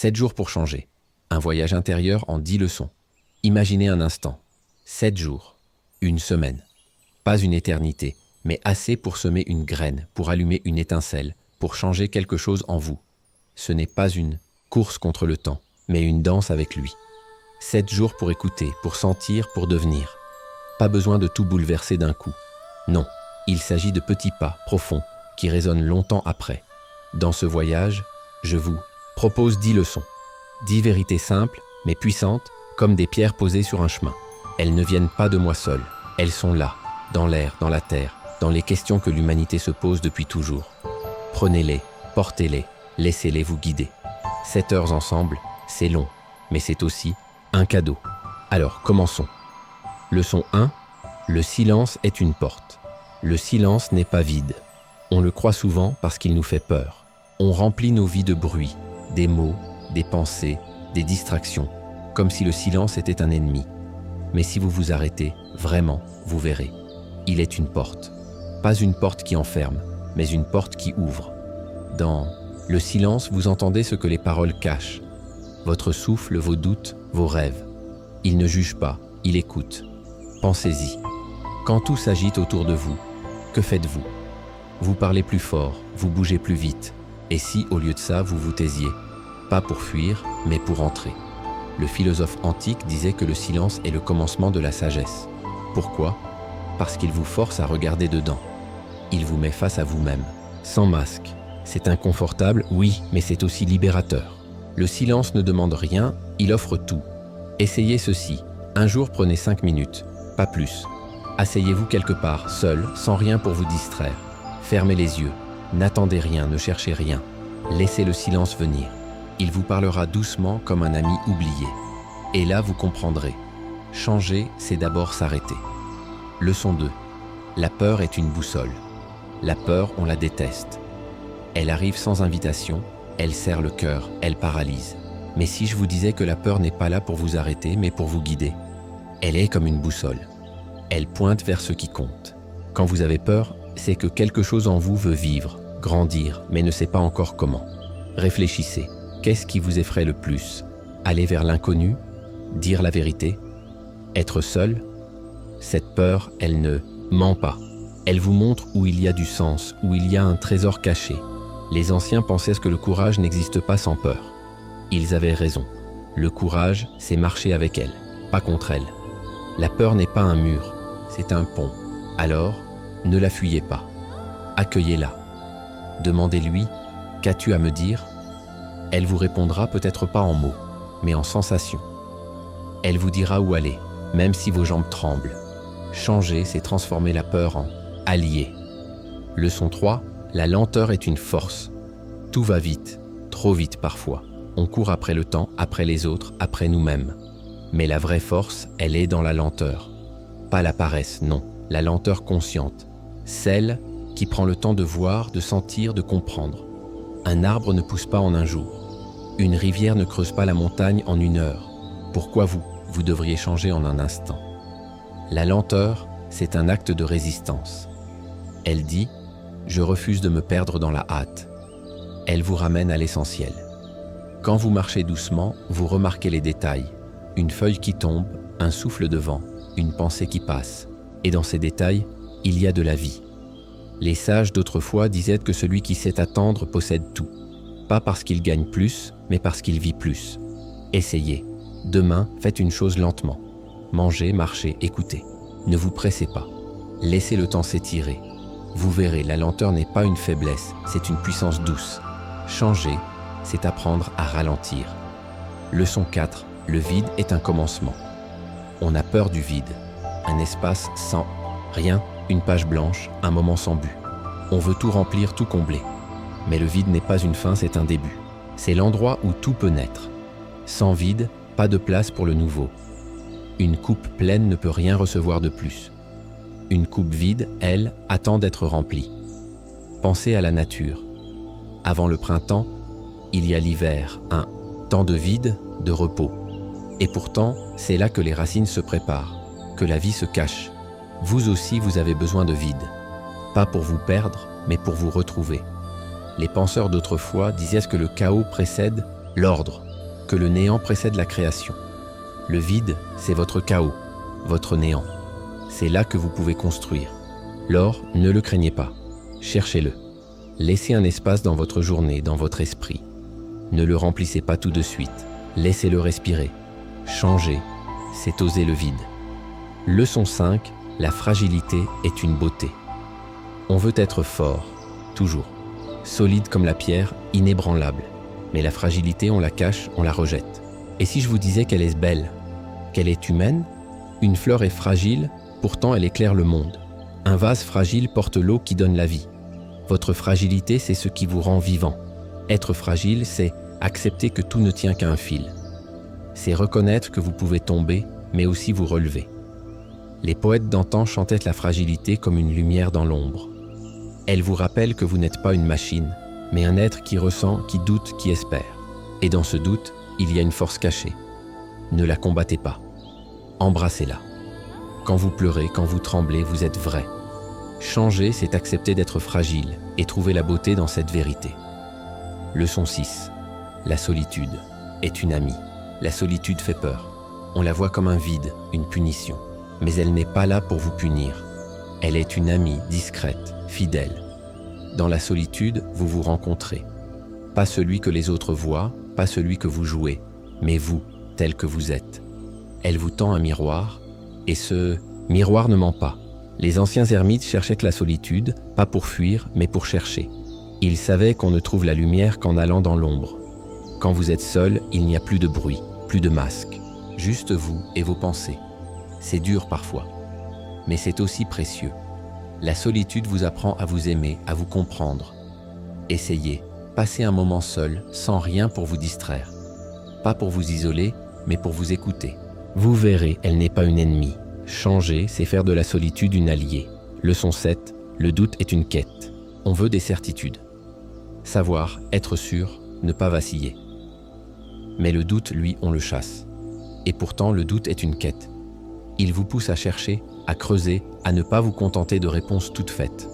7 jours pour changer. Un voyage intérieur en 10 leçons. Imaginez un instant. 7 jours. Une semaine. Pas une éternité, mais assez pour semer une graine, pour allumer une étincelle, pour changer quelque chose en vous. Ce n'est pas une course contre le temps, mais une danse avec lui. 7 jours pour écouter, pour sentir, pour devenir. Pas besoin de tout bouleverser d'un coup. Non, il s'agit de petits pas profonds qui résonnent longtemps après. Dans ce voyage, je vous propose 10 leçons. 10 vérités simples, mais puissantes, comme des pierres posées sur un chemin. Elles ne viennent pas de moi seul. Elles sont là, dans l'air, dans la terre, dans les questions que l'humanité se pose depuis toujours. Prenez-les, portez-les, laissez-les vous guider. 7 heures ensemble, c'est long, mais c'est aussi un cadeau. Alors, commençons. Leçon 1. Le silence est une porte. Le silence n'est pas vide. On le croit souvent parce qu'il nous fait peur. On remplit nos vies de bruit, des mots, des pensées, des distractions, comme si le silence était un ennemi. Mais si vous vous arrêtez, vraiment, vous verrez. Il est une porte. Pas une porte qui enferme, mais une porte qui ouvre. Dans le silence, vous entendez ce que les paroles cachent. Votre souffle, vos doutes, vos rêves. Il ne juge pas, il écoute. Pensez-y. Quand tout s'agite autour de vous, que faites-vous? Vous parlez plus fort, vous bougez plus vite. Et si, au lieu de ça, vous vous taisiez? Pas pour fuir, mais pour entrer. Le philosophe antique disait que le silence est le commencement de la sagesse. Pourquoi? Parce qu'il vous force à regarder dedans. Il vous met face à vous-même, sans masque. C'est inconfortable, oui, mais c'est aussi libérateur. Le silence ne demande rien, il offre tout. Essayez ceci. Un jour, prenez 5 minutes, pas plus. Asseyez-vous quelque part, seul, sans rien pour vous distraire. Fermez les yeux. N'attendez rien, ne cherchez rien. Laissez le silence venir. Il vous parlera doucement comme un ami oublié. Et là, vous comprendrez. Changer, c'est d'abord s'arrêter. Leçon 2. La peur est une boussole. La peur, on la déteste. Elle arrive sans invitation, elle serre le cœur, elle paralyse. Mais si je vous disais que la peur n'est pas là pour vous arrêter, mais pour vous guider? Elle est comme une boussole. Elle pointe vers ce qui compte. Quand vous avez peur, c'est que quelque chose en vous veut vivre, grandir, mais ne sait pas encore comment. Réfléchissez. Qu'est-ce qui vous effraie le plus? Aller vers l'inconnu? Dire la vérité? Être seul? Cette peur, elle ne ment pas. Elle vous montre où il y a du sens, où il y a un trésor caché. Les anciens pensaient que le courage n'existe pas sans peur. Ils avaient raison. Le courage, c'est marcher avec elle, pas contre elle. La peur n'est pas un mur, c'est un pont. Alors, ne la fuyez pas. Accueillez-la. Demandez-lui « Qu'as-tu à me dire ?» Elle vous répondra peut-être pas en mots, mais en sensations. Elle vous dira où aller, même si vos jambes tremblent. Changer, c'est transformer la peur en allié. Leçon 3. La lenteur est une force. Tout va vite, trop vite parfois. On court après le temps, après les autres, après nous-mêmes. Mais la vraie force, elle est dans la lenteur. Pas la paresse, non, la lenteur consciente. Celle qui prend le temps de voir, de sentir, de comprendre. Un arbre ne pousse pas en un jour. Une rivière ne creuse pas la montagne en 1 heure. Pourquoi vous devriez changer en un instant? La lenteur, c'est un acte de résistance. Elle dit « Je refuse de me perdre dans la hâte ». Elle vous ramène à l'essentiel. Quand vous marchez doucement, vous remarquez les détails. Une feuille qui tombe, un souffle de vent, une pensée qui passe. Et dans ces détails, il y a de la vie. Les sages d'autrefois disaient que celui qui sait attendre possède tout. Pas parce qu'il gagne plus, mais parce qu'il vit plus. Essayez. Demain, faites une chose lentement. Mangez, marchez, écoutez. Ne vous pressez pas. Laissez le temps s'étirer. Vous verrez, la lenteur n'est pas une faiblesse, c'est une puissance douce. Changer, c'est apprendre à ralentir. Leçon 4. Le vide est un commencement. On a peur du vide. Un espace sans rien, une page blanche, un moment sans but. On veut tout remplir, tout combler. Mais le vide n'est pas une fin, c'est un début. C'est l'endroit où tout peut naître. Sans vide, pas de place pour le nouveau. Une coupe pleine ne peut rien recevoir de plus. Une coupe vide, elle, attend d'être remplie. Pensez à la nature. Avant le printemps, il y a l'hiver, un temps de vide, de repos. Et pourtant, c'est là que les racines se préparent, que la vie se cache. Vous aussi, vous avez besoin de vide. Pas pour vous perdre, mais pour vous retrouver. Les penseurs d'autrefois disaient que le chaos précède l'ordre, que le néant précède la création. Le vide, c'est votre chaos, votre néant. C'est là que vous pouvez construire. L'or, ne le craignez pas. Cherchez-le. Laissez un espace dans votre journée, dans votre esprit. Ne le remplissez pas tout de suite. Laissez-le respirer. Changer, c'est oser le vide. Leçon 5, la fragilité est une beauté. On veut être fort, toujours. Solide comme la pierre, inébranlable. Mais la fragilité, on la cache, on la rejette. Et si je vous disais qu'elle est belle, qu'elle est humaine? Une fleur est fragile, pourtant elle éclaire le monde. Un vase fragile porte l'eau qui donne la vie. Votre fragilité, c'est ce qui vous rend vivant. Être fragile, c'est accepter que tout ne tient qu'à un fil. C'est reconnaître que vous pouvez tomber, mais aussi vous relever. Les poètes d'antan chantaient la fragilité comme une lumière dans l'ombre. Elle vous rappelle que vous n'êtes pas une machine, mais un être qui ressent, qui doute, qui espère. Et dans ce doute, il y a une force cachée. Ne la combattez pas. Embrassez-la. Quand vous pleurez, quand vous tremblez, vous êtes vrai. Changer, c'est accepter d'être fragile et trouver la beauté dans cette vérité. Leçon 6. La solitude est une amie. La solitude fait peur. On la voit comme un vide, une punition. Mais elle n'est pas là pour vous punir. Elle est une amie discrète, fidèle. Dans la solitude, vous vous rencontrez. Pas celui que les autres voient, pas celui que vous jouez, mais vous, tel que vous êtes. Elle vous tend un miroir, et ce miroir ne ment pas. Les anciens ermites cherchaient la solitude, pas pour fuir, mais pour chercher. Ils savaient qu'on ne trouve la lumière qu'en allant dans l'ombre. Quand vous êtes seul, il n'y a plus de bruit, plus de masque. Juste vous et vos pensées. C'est dur parfois, mais c'est aussi précieux. La solitude vous apprend à vous aimer, à vous comprendre. Essayez, passez un moment seul, sans rien pour vous distraire. Pas pour vous isoler, mais pour vous écouter. Vous verrez, elle n'est pas une ennemie. Changer, c'est faire de la solitude une alliée. Leçon 7, le doute est une quête. On veut des certitudes. Savoir, être sûr, ne pas vaciller. Mais le doute, lui, on le chasse. Et pourtant, le doute est une quête. Il vous pousse à chercher, à creuser, à ne pas vous contenter de réponses toutes faites.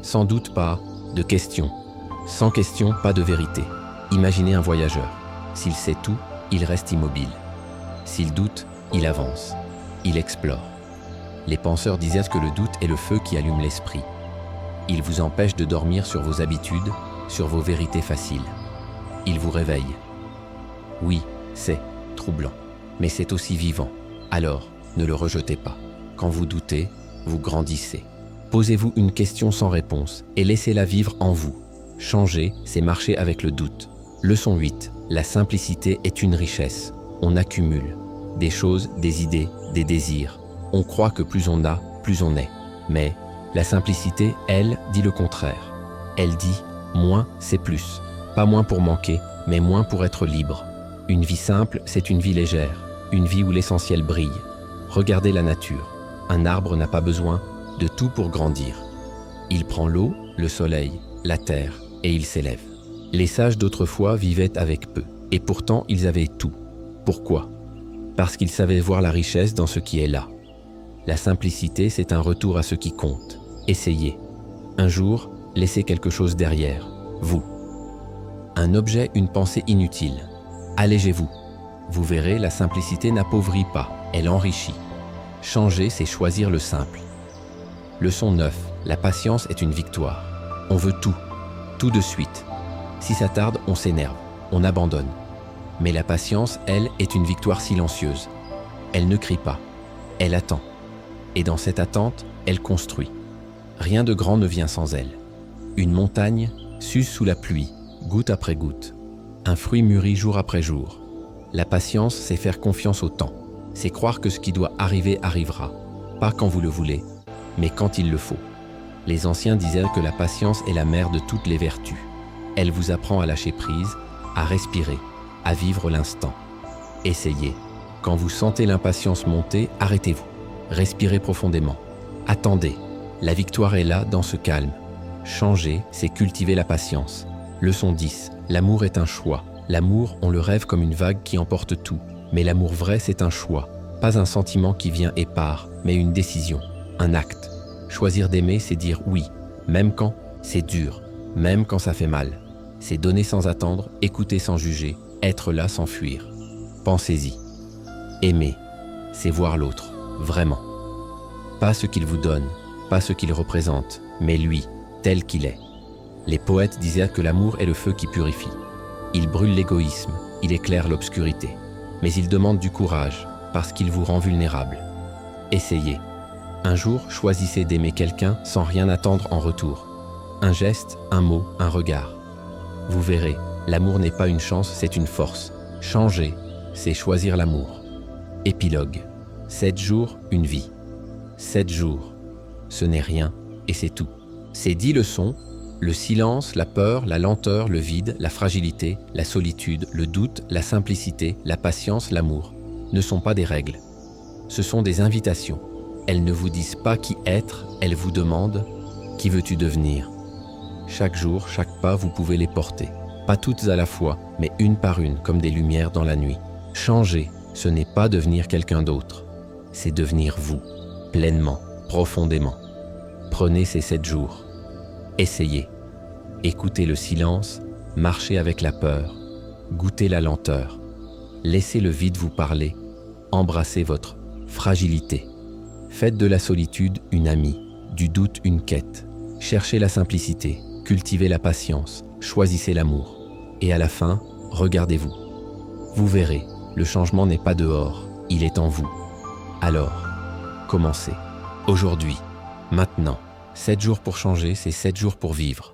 Sans doute pas de questions. Sans question, pas de vérité. Imaginez un voyageur. S'il sait tout, il reste immobile. S'il doute, il avance. Il explore. Les penseurs disaient que le doute est le feu qui allume l'esprit. Il vous empêche de dormir sur vos habitudes, sur vos vérités faciles. Il vous réveille. Oui, c'est troublant, mais c'est aussi vivant. Alors, ne le rejetez pas. Quand vous doutez, vous grandissez. Posez-vous une question sans réponse et laissez-la vivre en vous. Changer, c'est marcher avec le doute. Leçon 8. La simplicité est une richesse. On accumule des choses, des idées, des désirs. On croit que plus on a, plus on est. Mais la simplicité, elle, dit le contraire. Elle dit « moins, c'est plus ». Pas moins pour manquer, mais moins pour être libre. Une vie simple, c'est une vie légère. Une vie où l'essentiel brille. Regardez la nature. Un arbre n'a pas besoin de tout pour grandir. Il prend l'eau, le soleil, la terre, et il s'élève. Les sages d'autrefois vivaient avec peu, et pourtant ils avaient tout. Pourquoi? Parce qu'ils savaient voir la richesse dans ce qui est là. La simplicité, c'est un retour à ce qui compte. Essayez. Un jour, laissez quelque chose derrière, vous. Un objet, une pensée inutile. Allégez-vous. Vous verrez, la simplicité n'appauvrit pas, elle enrichit. Changer, c'est choisir le simple. Leçon 9. La patience est une victoire. On veut tout de suite. Si ça tarde, on s'énerve, on abandonne. Mais la patience, elle, est une victoire silencieuse. Elle ne crie pas, elle attend. Et dans cette attente, elle construit. Rien de grand ne vient sans elle. Une montagne s'use sous la pluie, goutte après goutte. Un fruit mûrit jour après jour. La patience, c'est faire confiance au temps. C'est croire que ce qui doit arriver arrivera. Pas quand vous le voulez, mais quand il le faut. Les anciens disaient que la patience est la mère de toutes les vertus. Elle vous apprend à lâcher prise, à respirer, à vivre l'instant. Essayez. Quand vous sentez l'impatience monter, arrêtez-vous. Respirez profondément. Attendez. La victoire est là, dans ce calme. Changer, c'est cultiver la patience. Leçon 10. L'amour est un choix. L'amour, on le rêve comme une vague qui emporte tout. Mais l'amour vrai, c'est un choix. Pas un sentiment qui vient et part, mais une décision, un acte. Choisir d'aimer, c'est dire oui, même quand c'est dur, même quand ça fait mal. C'est donner sans attendre, écouter sans juger, Être là sans fuir. Pensez-y. Aimer, c'est voir l'autre, vraiment. Pas ce qu'il vous donne, pas ce qu'il représente, mais lui, tel qu'il est. Les poètes disaient que l'amour est le feu qui purifie. Il brûle l'égoïsme, il éclaire l'obscurité. Mais il demande du courage, parce qu'il vous rend vulnérable. Essayez. Un jour, choisissez d'aimer quelqu'un sans rien attendre en retour. Un geste, un mot, un regard. Vous verrez, l'amour n'est pas une chance, c'est une force. Changer, c'est choisir l'amour. Épilogue. 7 jours, une vie. 7 jours, ce n'est rien et c'est tout. Ces 10 leçons, le silence, la peur, la lenteur, le vide, la fragilité, la solitude, le doute, la simplicité, la patience, l'amour, ne sont pas des règles. Ce sont des invitations. Elles ne vous disent pas qui être, elles vous demandent « Qui veux-tu devenir ?» Chaque jour, chaque pas, vous pouvez les porter. Pas toutes à la fois, mais une par une, comme des lumières dans la nuit. Changer, ce n'est pas devenir quelqu'un d'autre. C'est devenir vous, pleinement, profondément. Prenez ces 7 jours. Essayez. Écoutez le silence, marchez avec la peur, goûtez la lenteur. Laissez le vide vous parler, embrassez votre fragilité. Faites de la solitude une amie, du doute une quête. Cherchez la simplicité, cultivez la patience, choisissez l'amour. Et à la fin, regardez-vous. Vous verrez, le changement n'est pas dehors, il est en vous. Alors, commencez. Aujourd'hui, maintenant. 7 jours pour changer, c'est 7 jours pour vivre.